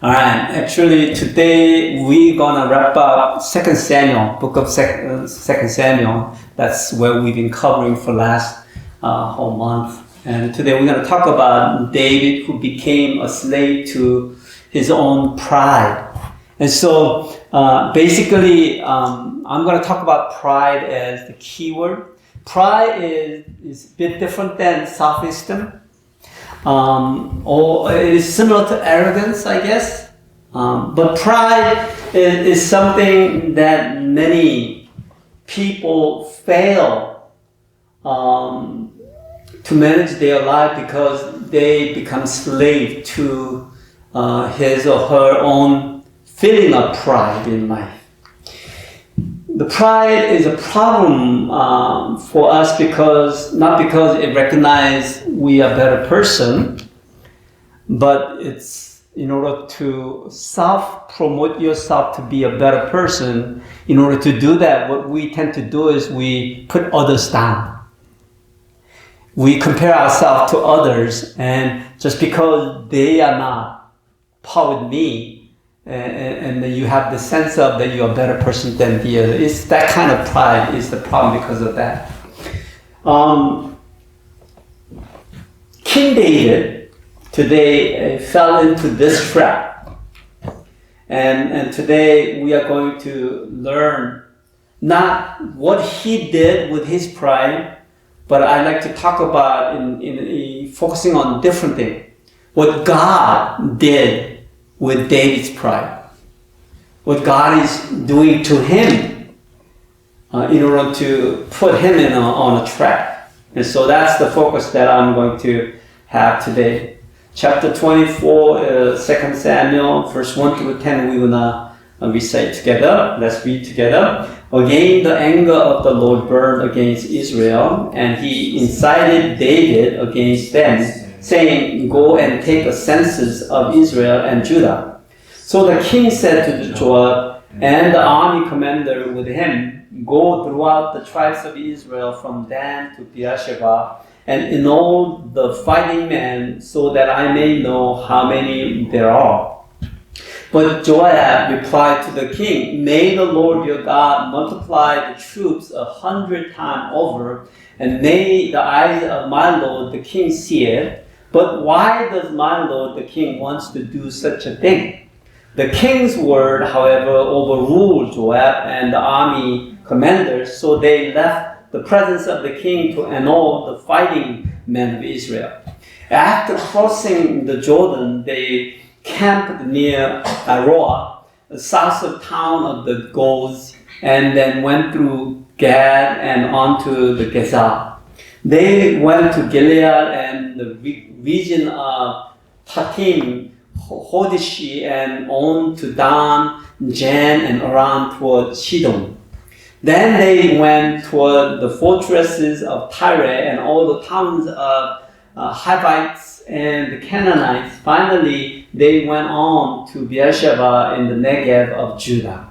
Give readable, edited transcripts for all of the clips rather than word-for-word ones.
All right, actually today we're gonna wrap up Second Samuel, book of Second Samuel. That's where we've been covering for last whole month. And today we're gonna talk about David, who became a slave to his own pride. And so basically, I'm gonna talk about pride as the key word. Pride is a bit different than self-esteem. Or it is similar to arrogance, I guess. But pride is something that many people fail to manage their life because they become slave to his or her own feeling of pride in life. The pride is a problem for us not because it recognizes we are a better person, but it's in order to self-promote yourself to be a better person. In order to do that, what we tend to do is we put others down. We compare ourselves to others, and just because they are not par with me, and you have the sense of that you're a better person than the other. It's that kind of pride is the problem because of that. King David today fell into this trap. And today we are going to learn not what he did with his pride, but I like to talk about in focusing on different things. What God did with David's pride. What God is doing to him in order to put him on a track. And so that's the focus that I'm going to have today. Chapter 24, 2 Samuel, verse 1 through 10, we will now recite together. Let's read together. Again, the anger of the Lord burned against Israel, and he incited David against them, saying, "Go and take a census of Israel and Judah." So the king said to Joab and the army commander with him, "Go throughout the tribes of Israel from Dan to Beersheba, and enroll the fighting men, so that I may know how many there are." But Joab replied to the king, "May the Lord your God multiply the troops 100 times over, and may the eyes of my lord the king see it. But why does my lord the king wants to do such a thing?" The king's word, however, overruled Joab and the army commanders, so they left the presence of the king to annul the fighting men of Israel. After crossing the Jordan, they camped near Aroah, south of town of the Goths, and then went through Gad and onto the Gezer. They went to Gilead and the region of Tatim, Hodeshi, and on to Dan, Jan, and around toward Sidon. Then they went toward the fortresses of Tyre and all the towns of Hivites and the Canaanites. Finally, they went on to Beersheba in the Negev of Judah.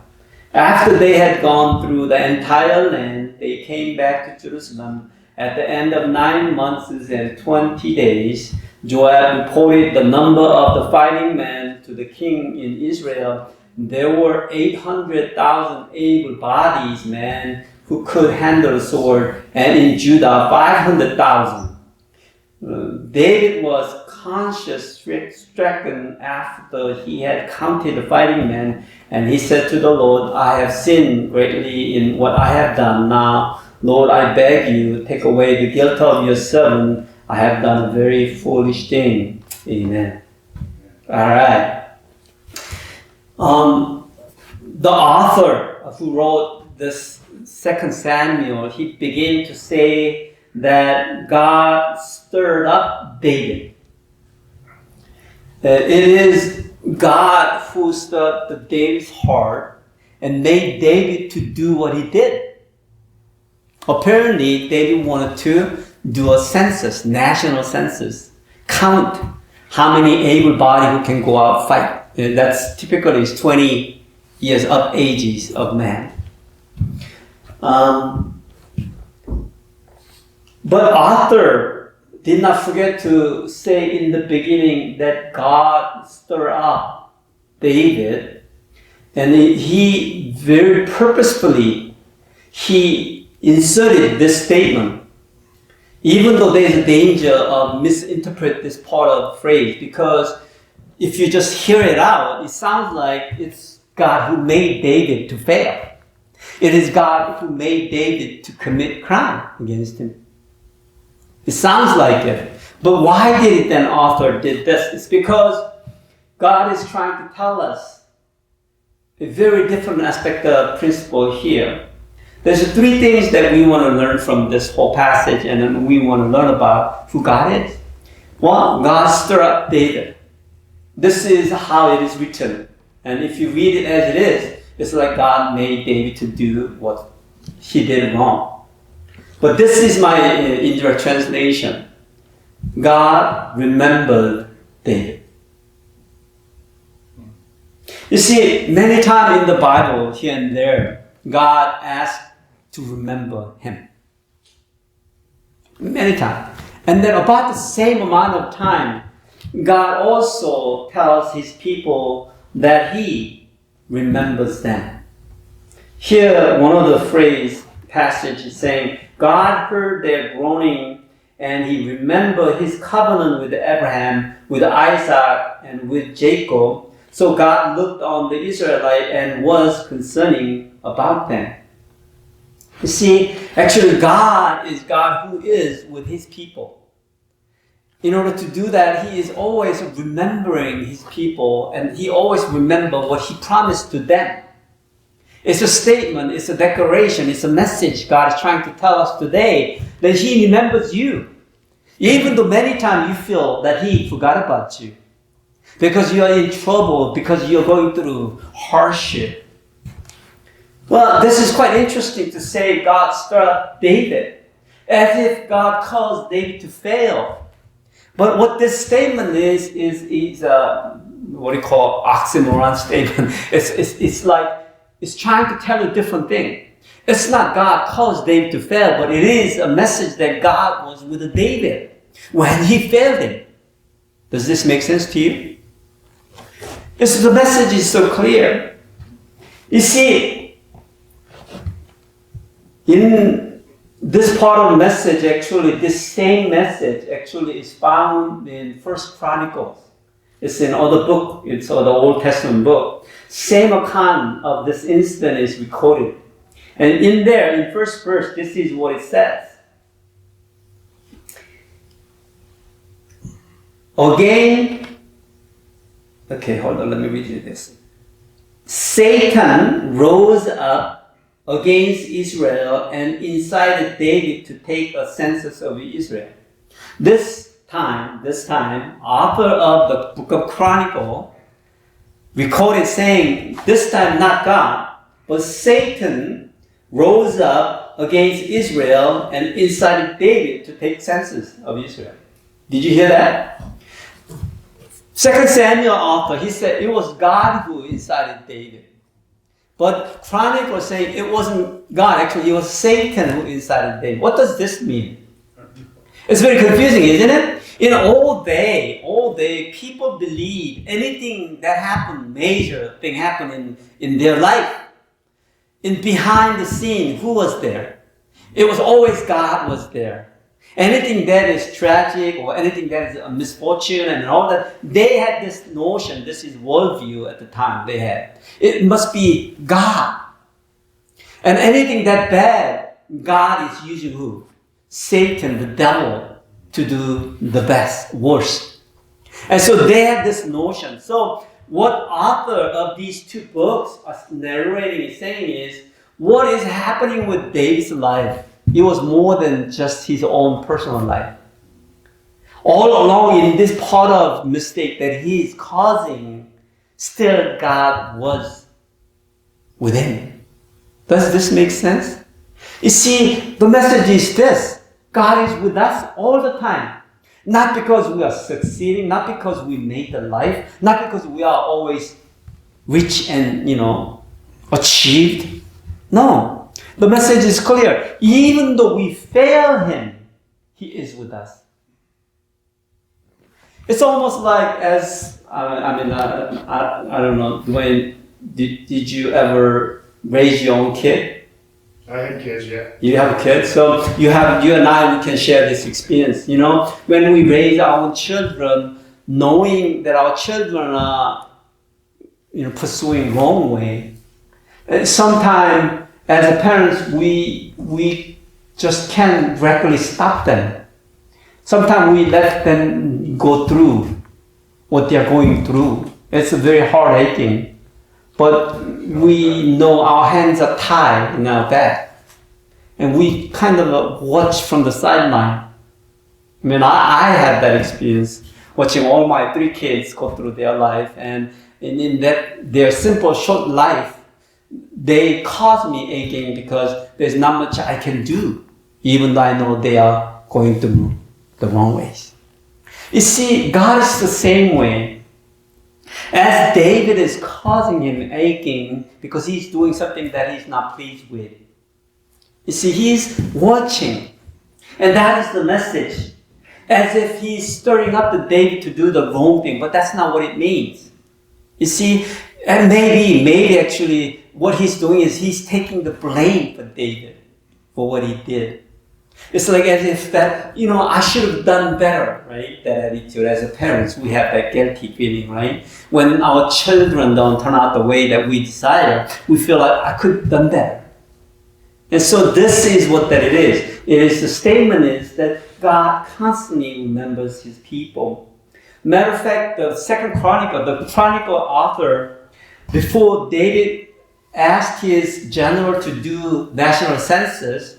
After they had gone through the entire land, they came back to Jerusalem. At the end of 9 months and 20 days, Joab reported the number of the fighting men to the king in Israel. There were 800,000 able-bodied men who could handle a sword, and in Judah 500,000. David was conscience-stricken after he had counted the fighting men, and he said to the Lord, "I have sinned greatly in what I have done. Now, Lord, I beg you, take away the guilt of your servant. I have done a very foolish thing." Amen. All right. The author who wrote this 2 Samuel, he began to say that God stirred up David. It is God who stirred up David's heart and made David to do what he did. Apparently, David wanted to do a census, national census, count how many able-bodied who can go out fight. That's typically 20 years of ages of man. But author did not forget to say in the beginning that God stirred up David, and he very purposefully, he inserted this statement, even though there's a danger of misinterpret this part of the phrase, because if you just hear it out, it sounds like it's God who made David to fail. It is God who made David to commit crime against him. It sounds like it. But why did then author did this? It's because God is trying to tell us a very different aspect of principle here. There's three things that we want to learn from this whole passage, and then we want to learn about who God is. One, God stirred up David. This is how it is written. And if you read it as it is, it's like God made David to do what he did wrong. But this is my indirect translation. God remembered David. You see, many times in the Bible, here and there, God asks to remember him. Many times. And then about the same amount of time, God also tells his people that he remembers them. Here, one of the passage is saying, God heard their groaning, and he remembered his covenant with Abraham, with Isaac, and with Jacob. So God looked on the Israelites and was concerning about them. You see, actually God is God who is with his people. In order to do that, he is always remembering his people, and he always remembers what he promised to them. It's a statement, it's a declaration, it's a message God is trying to tell us today, that he remembers you. Even though many times you feel that he forgot about you, because you are in trouble, because you're going through hardship. Well, this is quite interesting to say God stirred up David, as if God caused David to fail. But what this statement is what we call oxymoron statement. It's like, it's trying to tell a different thing. It's not God caused David to fail, but it is a message that God was with David when he failed him. Does this make sense to you? The message is so clear. You see, in this part of the message, actually, this same message actually is found in First Chronicles. It's in other book, it's the Old Testament book. Same account of this incident is recorded. And in there, in first verse, this is what it says. Again, okay, hold on, let me read you this. Satan rose up against Israel and incited David to take a census of Israel. This time, author of the book of Chronicle recorded saying, this time not God, but Satan rose up against Israel and incited David to take census of Israel. Did you hear that? 2 Samuel author, he said it was God who incited David. But Chronicle was saying it wasn't God, actually it was Satan who incited David. What does this mean? It's very confusing, isn't it? In all day, people believe anything that happened, major thing happened in their life. In behind the scene, who was there? It was always God was there. Anything that is tragic or anything that is a misfortune and all that, they had this notion, this is worldview at the time they had. It must be God. And anything that bad, God is using who? Satan, the devil, to do the best, worst. And so they had this notion. So what author of these two books are narrating is saying is, what is happening with David's life? It was more than just his own personal life. All along in this part of mistake that he is causing, still God was with him. Does this make sense? You see, the message is this. God is with us all the time. Not because we are succeeding, not because we made the life, not because we are always rich and, achieved. No. The message is clear. Even though we fail him, he is with us. It's almost like I don't know, Dwayne, did you ever raise your own kid? I had kids, yeah. You have a kid, so you and I, we can share this experience. You know, when we raise our own children, knowing that our children are, pursuing wrong way, sometimes as a parents, we just can't directly stop them. Sometimes we let them go through what they are going through. It's very heart-aching. But we know our hands are tied in our back. And we kind of watch from the sideline. I had that experience, watching all my 3 kids go through their life. And in that, their simple, short life, they cause me aching because there's not much I can do, even though I know they are going through the wrong ways. You see, God is the same way. As David is causing him aching because he's doing something that he's not pleased with. You see, he's watching. And that is the message. As if he's stirring up the David to do the wrong thing, but that's not what it means. You see, and maybe actually what he's doing is he's taking the blame for David for what he did. It's like as if that, I should have done better, right? That attitude. As a parents, we have that guilty feeling, right? When our children don't turn out the way that we desire, we feel like I could have done better. And so this is what that it is. The statement is that God constantly remembers his people. Matter of fact, the Chronicle author, before David asked his general to do national census,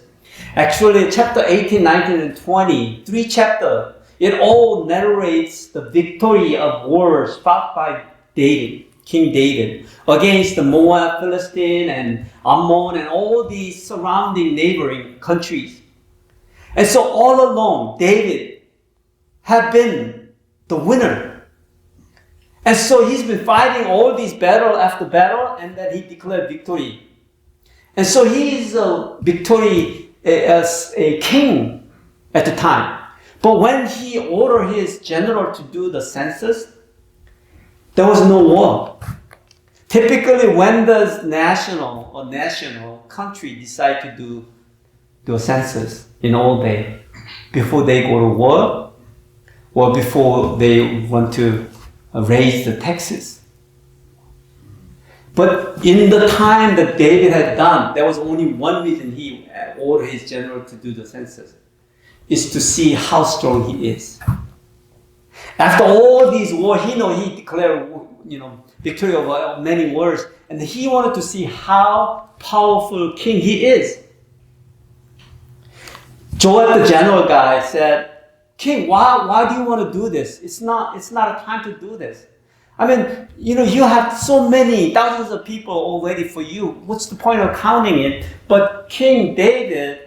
actually, chapter 18, 19, and 20, 3 chapters, it all narrates the victory of wars fought by David, King David, against the Moab, Philistine, and Ammon, and all these surrounding neighboring countries. And so all along, David had been the winner. And so he's been fighting all these battle after battle, and then he declared victory. And so he's a victory as a king at the time. But when he ordered his general to do the census, there was no war. Typically, when does national country decide to do a census in all day? Before they go to war, or before they want to raise the taxes? But in the time that David had done, there was only one reason he ordered his general to do the census, is to see how strong he is. After all these wars, he declared, victory over many wars, and he wanted to see how powerful king he is. Joab, the general guy, said, "King, why do you want to do this? It's not a time to do this. You have so many thousands of people already for you. What's the point of counting it?" But King David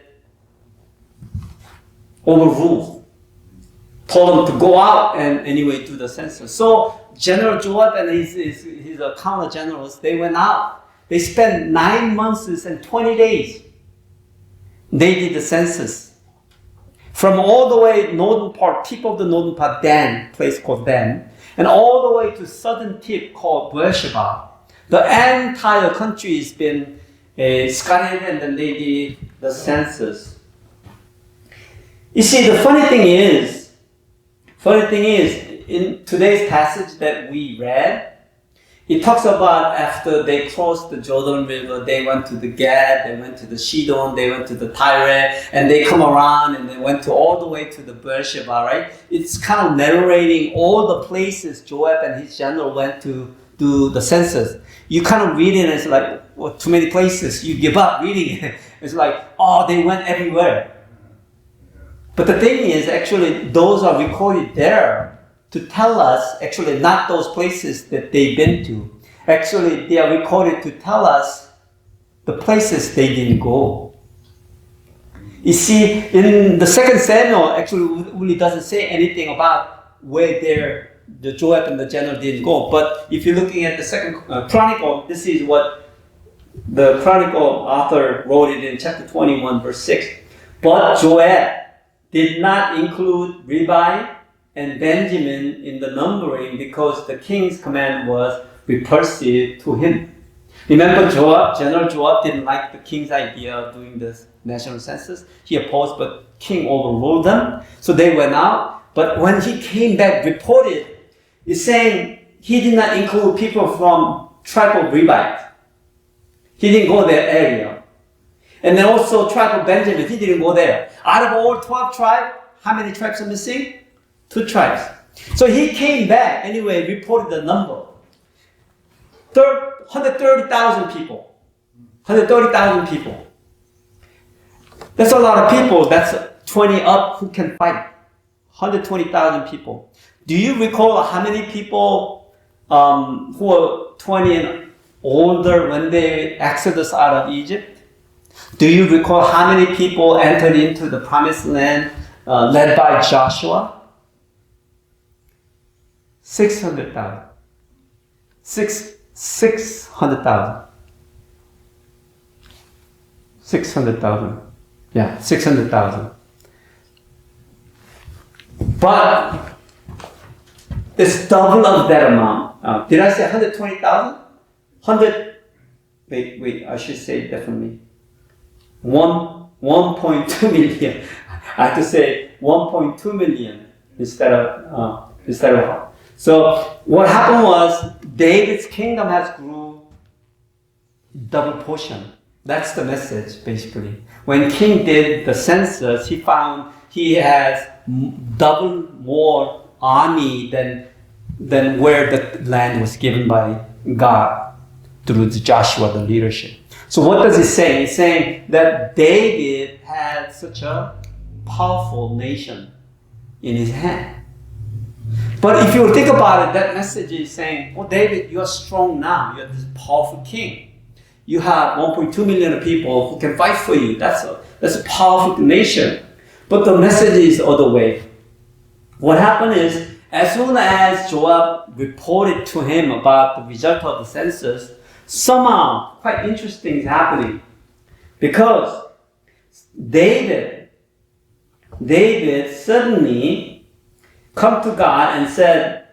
overruled, told him to go out and anyway do the census. So General Joab and his counter generals, they went out. They spent 9 months and 20 days. They did the census. From all the way northern part, tip of the northern part, Dan, place called Dan, and all the way to southern tip called Beersheba. The entire country has been scattered, and then they did the census. You see, the funny thing is, in today's passage that we read, it talks about after they crossed the Jordan River, they went to the Gad, they went to the Shidon, they went to the Tyre, and they come around and they went all the way to the Beersheba, right? It's kind of narrating all the places Joab and his general went to do the census. You kind of read it and it's like, well, too many places. You give up reading it. It's like, oh, they went everywhere. But the thing is, actually, those are recorded there to tell us, actually, not those places that they've been to. Actually, they are recorded to tell us the places they didn't go. You see, in the 2nd Samuel, actually, really doesn't say anything about where the Joab and the general didn't go. But if you're looking at the 2nd Chronicle, this is what the Chronicle author wrote it in chapter 21, verse 6. But Joab did not include Ribai, and Benjamin in the numbering because the king's command was repulsive to him. Remember General Joab didn't like the king's idea of doing this national census. He opposed, but king overruled them. So they went out. But when he came back, reported, it's saying he did not include people from tribe of Levites. He didn't go that area. And then also tribe of Benjamin, he didn't go there. Out of all 12 tribes, how many tribes are missing? 2 tribes. So he came back anyway, reported the number. 130,000 people. 130,000 people. That's a lot of people. That's 20 up who can fight. 120,000 people. Do you recall how many people who were 20 and older when they exodus out of Egypt? Do you recall how many people entered into the promised land led by Joshua? 600,000. 600,000. 600,000. Yeah, 600,000. But it's double of that amount. Did I say 120,000? Wait, I should say it differently. 1.2 million. I have to say 1.2 million instead of. So what happened was David's kingdom has grew double portion. That's the message basically. When King did the census, he found he has double more army than where the land was given by God through Joshua, the leadership. So what does it say? It's saying that David had such a powerful nation in his hand. But if you think about it, that message is saying, oh David, you are strong now. You are this powerful king. You have 1.2 million people who can fight for you. That's a powerful nation. But the message is the other way. What happened is, as soon as Joab reported to him about the result of the census, somehow quite interesting is happening. Because David suddenly come to God and said,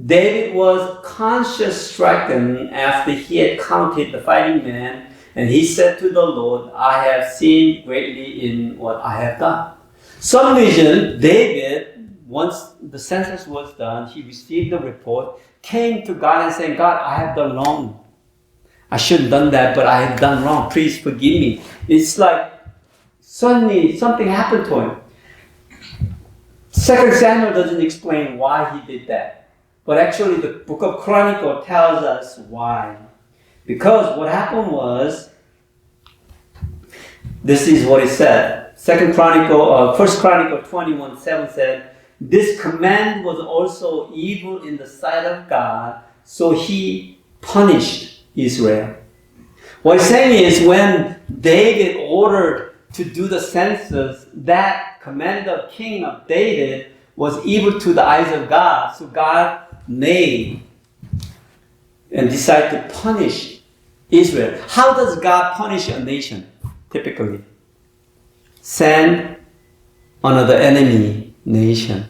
David was conscience stricken after he had counted the fighting men, and he said to the Lord, I have sinned greatly in what I have done. Some reason, David, once the census was done, he received the report, came to God and said, God, I have done wrong. I shouldn't have done that, but I have done wrong. Please forgive me. It's like suddenly something happened to him. 2 Samuel doesn't explain why he did that. But actually the book of Chronicles tells us why. Because what happened was, this is what it said. 1 Chronicle 21:7 said, this command was also evil in the sight of God, so he punished Israel. What he's saying is when David ordered to do the census, that command of King of David was evil to the eyes of God. So God made and decided to punish Israel. How does God punish a nation? Typically, send another enemy nation.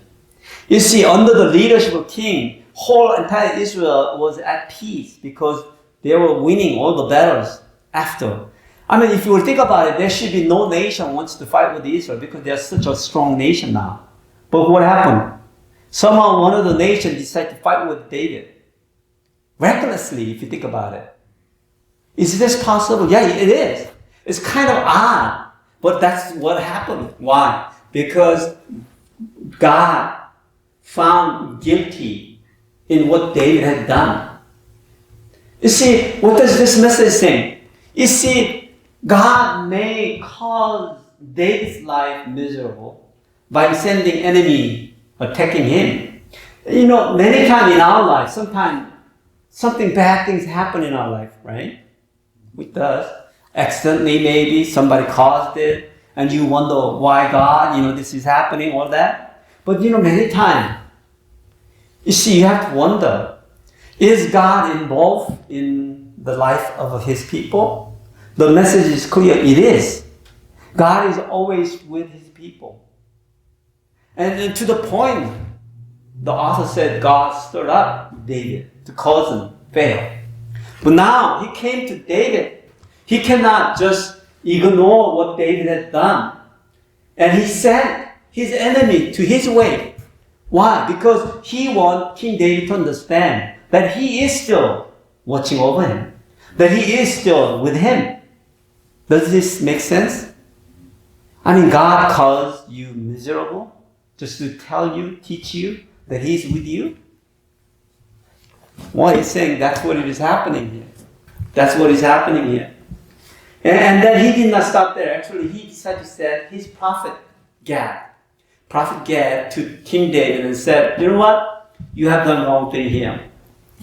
You see, under the leadership of king, whole entire Israel was at peace because they were winning all the battles after. I mean, if you think about it, there should be no nation wants to fight with Israel because they are such a strong nation now. But what happened? Somehow one of the nations decided to fight with David. Recklessly, if you think about it. Is this possible? Yeah, it is. It's kind of odd. But that's what happened. Why? Because God found guilty in what David had done. You see, what does this message say? You see, God may cause David's life miserable by sending enemy attacking him. You know, many times in our life, sometimes something bad things happen in our life, right? It does. Accidentally maybe, somebody caused it, and you wonder why God, this is happening, all that. But many times, you see, you have to wonder, is God involved in the life of his people? The message is clear, it is. God is always with his people. And to the point, the author said God stirred up David to cause him fail. But now he came to David. He cannot just ignore what David had done. And he sent his enemy to his way. Why? Because he wants King David to understand that he is still watching over him, that he is still with him. Does this make sense? I mean, God calls you miserable just to tell you, teach you that he's with you? Well, he's saying that's what is happening here. That's what is happening here. And then he did not stop there. Actually, he decided to send his prophet Gad to King David and said, you know what? You have done wrong thing here.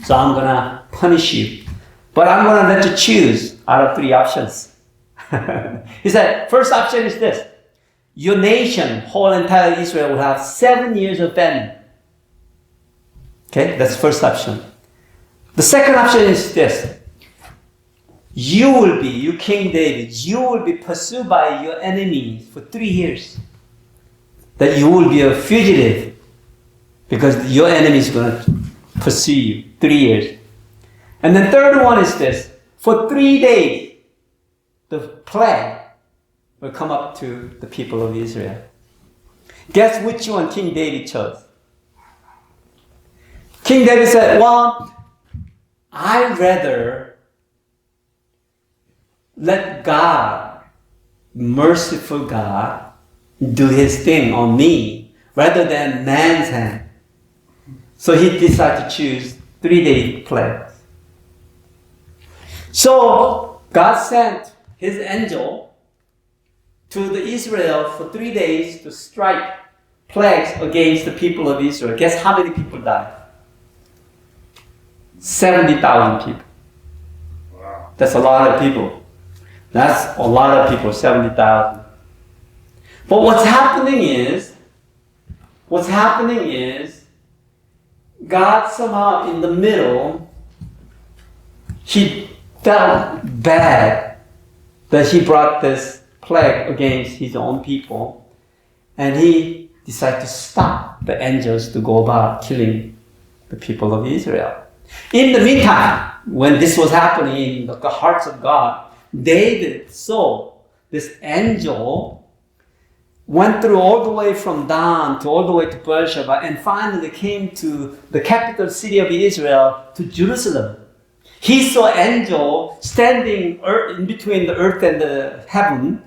So I'm going to punish you. But I'm going to let you choose out of 3 options. He said, first option is this. Your nation, whole entire Israel, will have 7 years of famine. Okay, that's the first option. The second option is this. You King David, you will be pursued by your enemies for 3 years. That you will be a fugitive because your enemy is going to pursue you 3 years. And the third one is this. For 3 days, the plague will come up to the people of Israel. Guess which one King David chose? King David said, well, I'd rather let God, merciful God, do his thing on me rather than man's hand. So he decided to choose 3-day plagues. So God sent his angel to the Israel for 3 days to strike plagues against the people of Israel. Guess how many people died? 70,000 people. Wow. That's a lot of people. That's a lot of people, 70,000. But what's happening is, God somehow in the middle, he felt bad that he brought this plague against his own people, and he decided to stop the angels to go about killing the people of Israel. In the meantime, when this was happening in the hearts of God, David saw this angel went through all the way from Dan to all the way to Beersheba and finally came to the capital city of Israel, to Jerusalem. He saw an angel standing in between the earth and the heaven,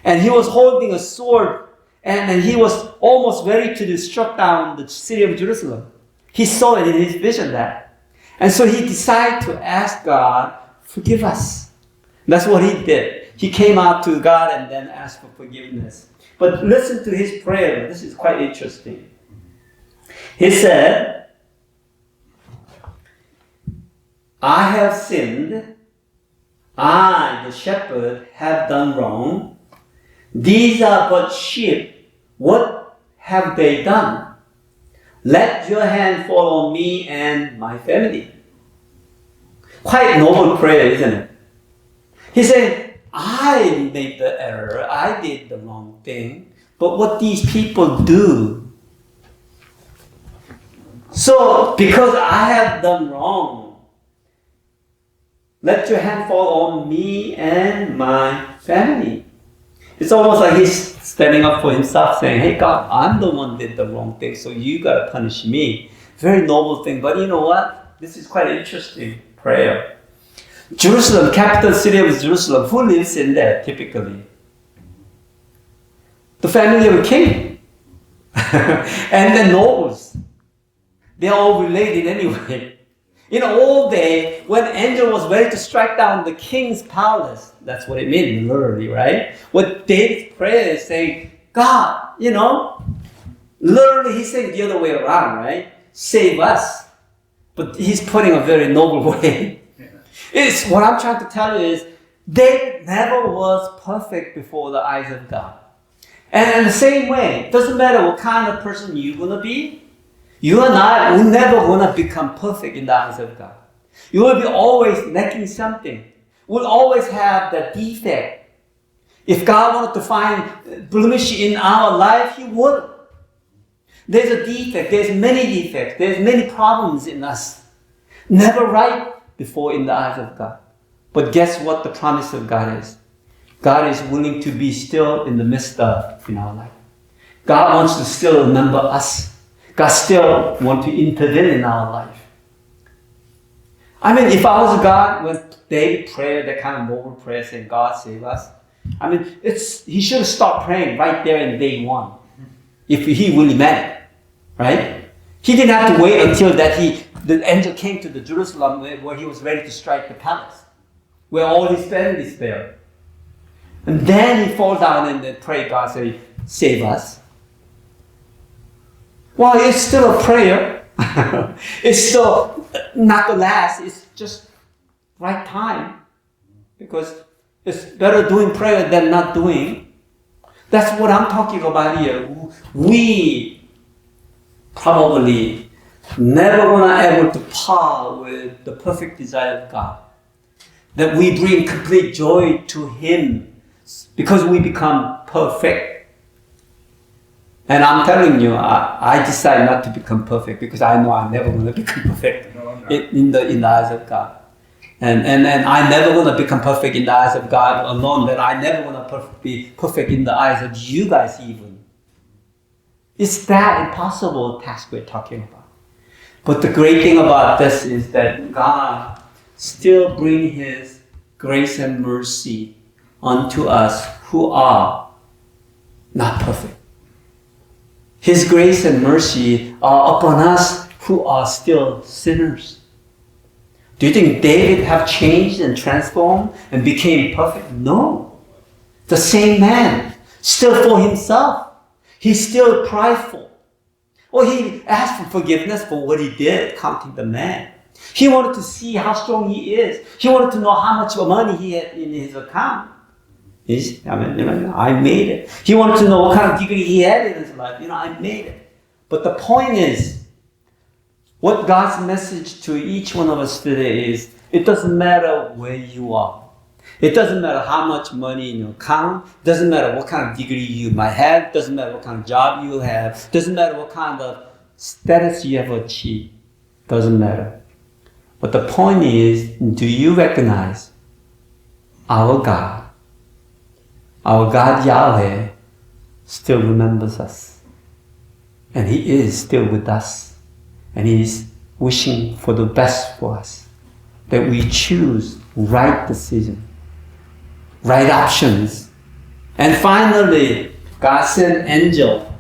and he was holding a sword, and he was almost ready to struck down the city of Jerusalem. He saw it in his vision that. And so he decided to ask God, forgive us. That's what he did. He came out to God and then asked for forgiveness. But listen to his prayer. This is quite interesting. He said, I have sinned. I, the shepherd, have done wrong. These are but sheep. What have they done? Let your hand fall on me and my family. Quite noble prayer, isn't it? He said, I made the error. I did the wrong thing. But what these people do. So, because I have done wrong, let your hand fall on me and my family. It's almost like he's standing up for himself, saying, hey God, I'm the one that did the wrong thing, so you got to punish me. Very noble thing. But you know what? This is quite an interesting prayer. Jerusalem, capital city of Jerusalem, who lives in there typically? The family of a king. And the nobles. They're all related anyway. In the old day, when angel was ready to strike down the king's palace, that's what it means literally, right? What David's prayer is saying, God, literally he's saying the other way around, right? Save us. But he's putting a very noble way. It's what I'm trying to tell you is, David never was perfect before the eyes of God. And in the same way, it doesn't matter what kind of person you're going to be, you and I will never going to become perfect in the eyes of God. You will be always lacking something. We'll always have that defect. If God wanted to find blemish in our life, He would. There's a defect, there's many defects, there's many problems in us. Never right before in the eyes of God. But guess what the promise of God is? God is willing to be still in the midst of in our life. God wants to still remember us. God still wants to intervene in our life. I mean, if I was God, when David prayed that kind of noble prayer saying, God save us, I mean, he should have stopped praying right there in day one. If he really meant it, right? He didn't have to wait until the angel came to the Jerusalem where he was ready to strike the palace, where all his family is there. And then he falls down and then pray, God say, save us. Well, it's still a prayer. It's still not the last. It's just right time. Because it's better doing prayer than not doing. That's what I'm talking about here. We probably never gonna able to par with the perfect desire of God. That we bring complete joy to Him because we become perfect. And I'm telling you, I decide not to become perfect because I know I'm never gonna become perfect in the eyes of God. And I'm never gonna become perfect in the eyes of God alone, that I'm never gonna be perfect in the eyes of you guys even. It's that impossible task we're talking about. But the great thing about this is that God still brings His grace and mercy unto us who are not perfect. His grace and mercy are upon us who are still sinners. Do you think David have changed and transformed and became perfect? No. The same man, still for himself. He's still prideful. Or he asked for forgiveness for what he did, counting the man. He wanted to see how strong he is. He wanted to know how much money he had in his account. I made it. He wanted to know what kind of degree he had in his life. I made it. But the point is, what God's message to each one of us today is, it doesn't matter where you are. It doesn't matter how much money in your account. It doesn't matter what kind of degree you might have. It doesn't matter what kind of job you have. It doesn't matter what kind of status you have achieved. It doesn't matter. But the point is, do you recognize our God Yahweh still remembers us. And He is still with us. And He is wishing for the best for us. That we choose right decision, right options. And finally, God sent angel,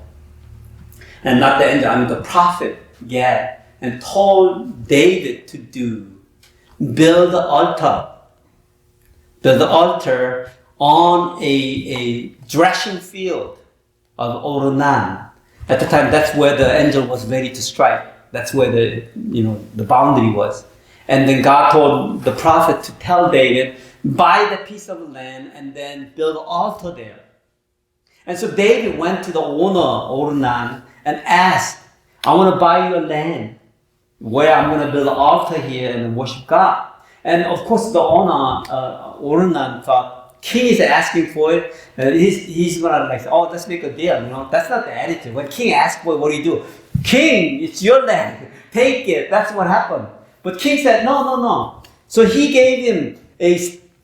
and not the angel, the prophet Gad, and told David to build the altar. Build the altar on a threshing field of Oronan. At the time, that's where the angel was ready to strike. That's where the boundary was. And then God told the prophet to tell David, buy the piece of land and then build an altar there. And so David went to the owner, Oronan, and asked, I want to buy you a land where I'm going to build an altar here and worship God. And of course, the owner, Oronan, thought, King is asking for it. He's gonna say, oh, let's make a deal. That's not the attitude. When King asks for it, what do? King, it's your land. Take it. That's what happened. But King said, no. So he gave him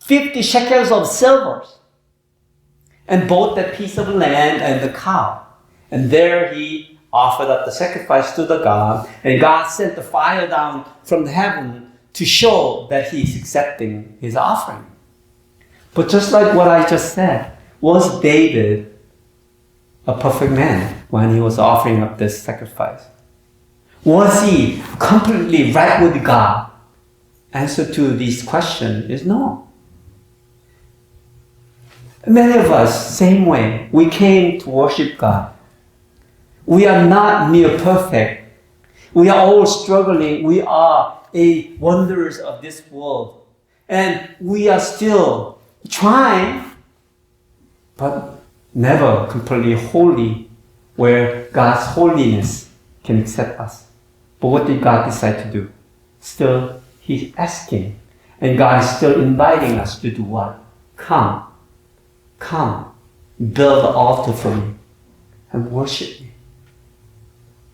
50 shekels of silver and bought that piece of land and the cow. And there he offered up the sacrifice to the God. And God sent the fire down from heaven to show that He's accepting his offering. But just like what I just said, was David a perfect man when he was offering up this sacrifice? Was he completely right with God? Answer to this question is no. Many of us, same way, we came to worship God. We are not near perfect. We are all struggling. We are wanderers of this world. And we are still trying, but never completely holy, where God's holiness can accept us. But what did God decide to do? Still, He's asking. And God is still inviting us to do what? Come, build the altar for me and worship me.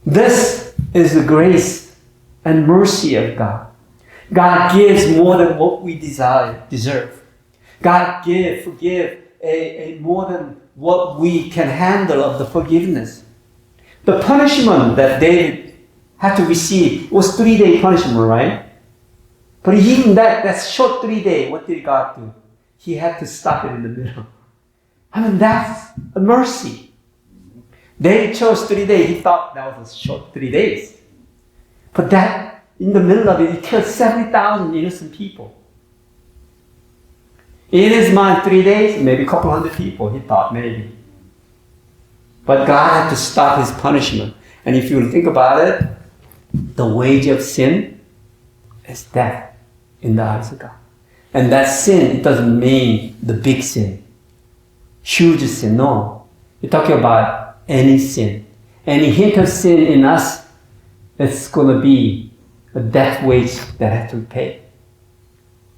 This is the grace and mercy of God. God gives more than what we deserve. God forgive more than what we can handle of the forgiveness. The punishment that David had to receive was 3-day punishment, right? But even that short 3 day, what did God do? He had to stop it in the middle. I mean, that's a mercy. David chose 3 days. He thought that was a short 3 days. But that, in the middle of it, he killed 70,000 innocent people. In his mind, 3 days, maybe a couple hundred people, he thought, maybe. But God had to stop his punishment. And if you think about it, the wage of sin is death in the eyes of God. And that sin, it doesn't mean the big sin, huge sin, no. We're talking about any sin. Any hint of sin in us, it's going to be a death wage that has to be paid.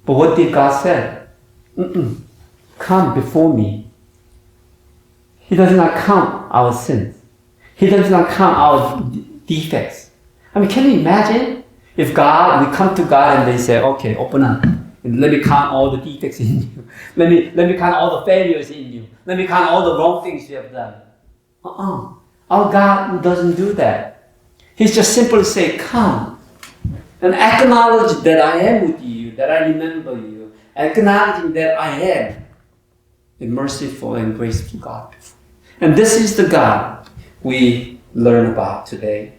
But what did God say? Come before me. He does not count our sins. He does not count our defects. I mean, can you imagine if we come to God and they say, okay, open up. And let me count all the defects in you. Let me count all the failures in you. Let me count all the wrong things you have done. Our God doesn't do that. He's just simply say, come and acknowledge that I am with you, that I remember you, acknowledging that I am a merciful and graceful God. And this is the God we learn about today.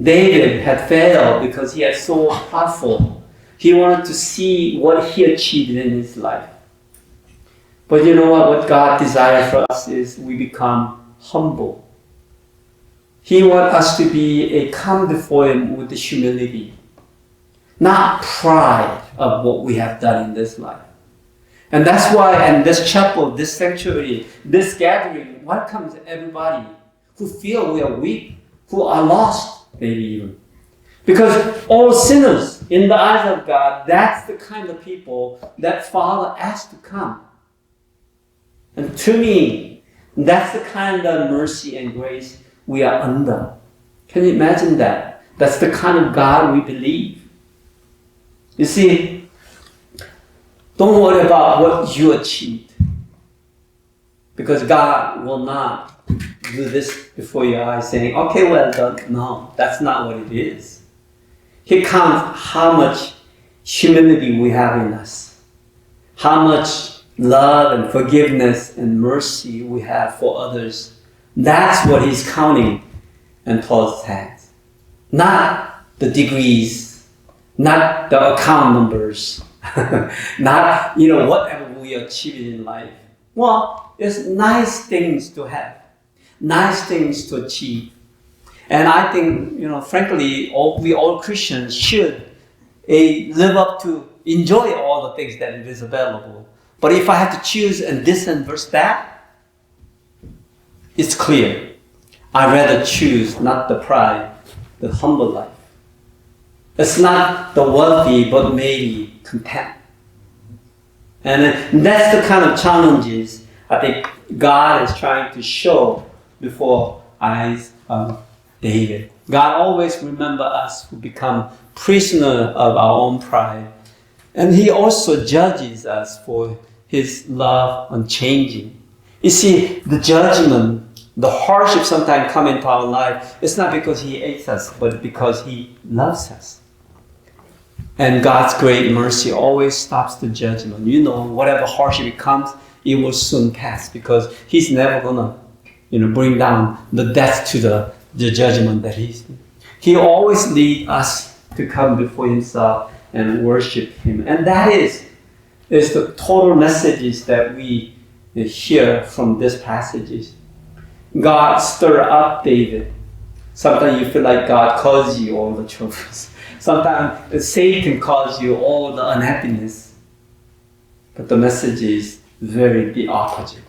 David had failed because he had so prideful. He wanted to see what he achieved in his life. But you know what? What God desires for us is we become humble. He wants us to come before Him with the humility, not pride of what we have done in this life. And that's why in this chapel, this sanctuary, this gathering welcomes everybody who feel we are weak, who are lost, maybe even. Because all sinners in the eyes of God, that's the kind of people that Father asked to come. And to me, that's the kind of mercy and grace we are under. Can you imagine that? That's the kind of God we believe. You see, don't worry about what you achieved. Because God will not do this before your eyes saying, okay, well done. No, that's not what it is. He counts how much humility we have in us. How much love and forgiveness and mercy we have for others. That's what He's counting in Paul's hands. Not the degrees, not the account numbers, not, whatever we achieve in life. Well, it's nice things to have, nice things to achieve. And I think, frankly, we all Christians should live up to enjoy all the things that it is available. But if I have to choose and this and verse that, it's clear. I'd rather choose not the pride, the humble life. It's not the wealthy, but maybe content. And that's the kind of challenges I think God is trying to show before eyes of David. God always remembers us who become prisoner of our own pride. And He also judges us for His love unchanging. You see, the judgment, the hardship sometimes come into our life, it's not because He hates us, but because He loves us. And God's great mercy always stops the judgment. Whatever hardship comes, it will soon pass because He's never gonna, bring down the death to the judgment that He always leads us to come before Himself and worship Him. And that is the total messages that we hear from this passages. God stir up David. Sometimes you feel like God calls you all the troubles. Sometimes Satan calls you all the unhappiness. But the message is the opposite.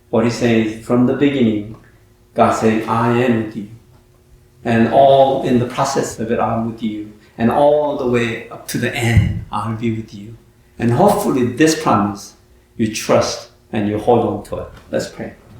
What He's saying is from the beginning, God saying, I am with you. And all in the process of it, I'm with you. And all the way up to the end, I'll be with you. And hopefully this promise, you trust and you hold on to it. Let's pray.